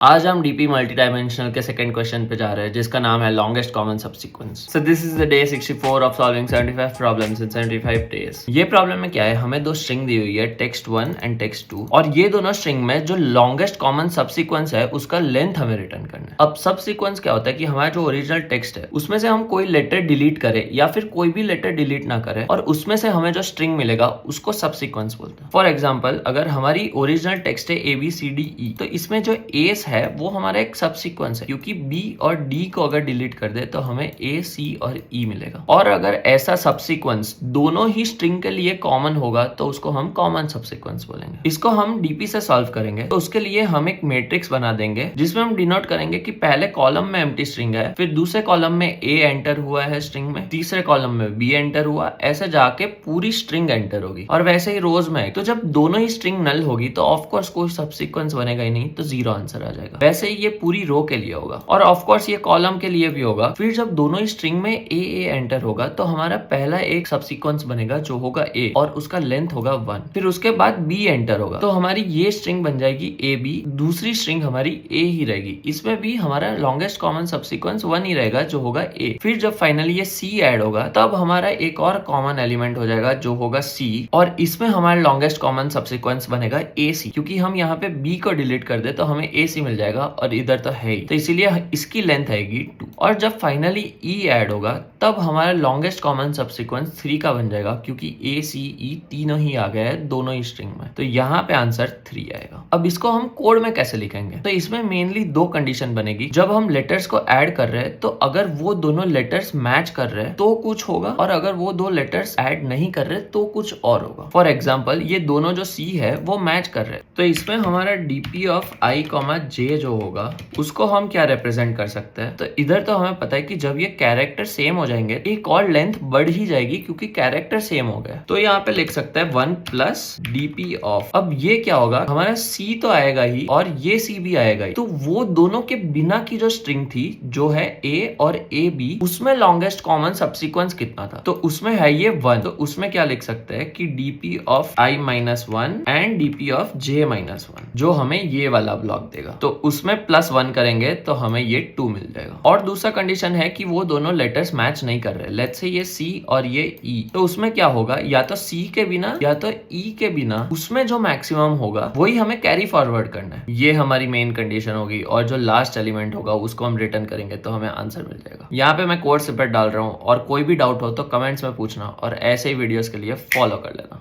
आज हम DP multi dimensional के सेकंड क्वेश्चन पे जा रहे हैं जिसका नाम है longest common subsequence. So this is the day 64 of solving 75 problems in 75 days. ये प्रॉब्लम में क्या है, हमें दो स्ट्रिंग दी हुई है टेक्स्ट 1 एंड टेक्स्ट 2 और ये दोनों स्ट्रिंग में जो लॉन्गेस्ट कॉमन सबसीक्वेंस है उसका लेंथ हमें रिटर्न करना है। अब सबसीक्वेंस क्या होता है कि हमारा जो ओरिजिनल टेक्स्ट है उसमें से हम कोई लेटर डिलीट करें या फिर कोई भी लेटर डिलीट ना करें और उसमें से हमें जो स्ट्रिंग मिलेगा उसको सबसीक्वेंस बोलते हैं। फॉर एग्जाम्पल, अगर हमारी ओरिजिनल टेक्स्ट है ABCDE तो इसमें जो एस है वो हमारा एक सबसीक्वेंस है, क्योंकि बी और डी को अगर डिलीट कर दे तो हमें ए, सी और ई मिलेगा। और अगर ऐसा सबसीक्वेंस दोनों ही स्ट्रिंग के लिए कॉमन होगा तो उसको हम कॉमन सबसीक्वेंस बोलेंगे। इसको हम डीपी से सॉल्व करेंगे तो उसके लिए हम एक मैट्रिक्स बना देंगे जिसमें हम डिनोट करेंगे कि पहले कॉलम में एम्प्टी स्ट्रिंग है, फिर दूसरे कॉलम में ए एंटर हुआ है स्ट्रिंग में, तीसरे कॉलम में बी एंटर हुआ, ऐसे जाके पूरी स्ट्रिंग एंटर होगी। और वैसे ही रोज में तो जब दोनों ही स्ट्रिंग नल होगी तो ऑफकोर्स कोई सबसीक्वेंस बनेगा ही नहीं, तो जीरो आंसर आ जाएगा। वैसे ही ये पूरी रो के लिए होगा और ऑफ कोर्स ये कॉलम के लिए भी होगा। फिर जब दोनों ही स्ट्रिंग में ए एंटर होगा तो हमारा पहला एक सबसीक्वेंस बनेगा जो होगा ए और उसका लेंथ होगा 1। फिर उसके बाद बी एंटर होगा तो हमारी ये स्ट्रिंग बन जाएगी ए बी, दूसरी स्ट्रिंग हमारी ए ही रहेगी, इसमें भी हमारा लॉन्गेस्ट कॉमन सबसीक्वेंस 1 ही रहेगा जो होगा ए। फिर जब फाइनली ये सी ऐड होगा तब हमारा एक और कॉमन एलिमेंट हो जाएगा जो होगा सी और इसमें हमारा लॉन्गेस्ट कॉमन सबसीक्वेंस बनेगा ए सी, क्योंकि हम यहाँ पे बी को डिलीट कर दे तो हमें ए सी मिल जाएगा और इधर तो है ही, तो इसीलिए इसकी लेंथ आएगी 2। और जब फाइनली ई ऐड होगा तब हमारा लॉन्गेस्ट कॉमन सबसीक्वेंस 3 का बन जाएगा, क्योंकि ए सी ई तीनों ही आ गए हैं दोनों ही स्ट्रिंग में, तो यहाँ पे आंसर 3 आएगा। अब इसको हम कोड में कैसे लिखेंगे, तो इसमें मेनली दो कंडीशन बनेगी। जब हम लेटर्स को ऐड कर रहे हैं तो अगर वो दोनों लेटर्स मैच कर रहे हैं तो कुछ होगा और अगर वो दो लेटर्स ऐड नहीं कर रहे तो कुछ और होगा। फॉर एग्जाम्पल, ये दोनों जो सी है वो मैच कर रहे हैं तो इसमें हमारा डीपी ऑफ आई कॉमा जे जो होगा उसको हम क्या रिप्रेजेंट कर सकते हैं। तो इधर तो हमें पता है कि जब ये कैरेक्टर सेम हो जाएंगे एक और लेंथ बढ़ ही जाएगी क्योंकि कैरेक्टर सेम हो गया, तो यहाँ पे लिख सकते हैं 1 प्लस डीपी ऑफ। अब ये क्या होगा, हमारा सी तो आएगा ही और ये सी भी आएगा ही, तो वो दोनों के बिना की जो स्ट्रिंग थी जो है ए और ए बी, उसमें लॉन्गेस्ट कॉमन सबसीक्वेंस कितना था, तो उसमें है ये 1। तो उसमें क्या लिख सकते हैं कि DP of I minus 1 and DP of J minus 1 जो हमें ये वाला ब्लॉक देगा, तो उसमें +1 करेंगे तो हमें ये 2 मिल जाएगा। और दूसरा कंडीशन है कि वो दोनों लेटर्स मैच नहीं कर रहे, लेट्स से ये सी और ये ई, तो उसमें क्या होगा, या तो सी के बिना या तो ई के बिना उसमें जो मैक्सिमम होगा वही हमें कैरी फॉरवर्ड करना है। ये हमारी मेन कंडीशन होगी और जो लास्ट एलिमेंट होगा उसको हम रिटर्न करेंगे तो हमें आंसर मिल जाएगा। यहाँ पे मैं कोड स्निपेट डाल रहा हूँ और कोई भी डाउट हो तो कमेंट्स में पूछना और ऐसे ही वीडियोस के लिए फॉलो कर लेना।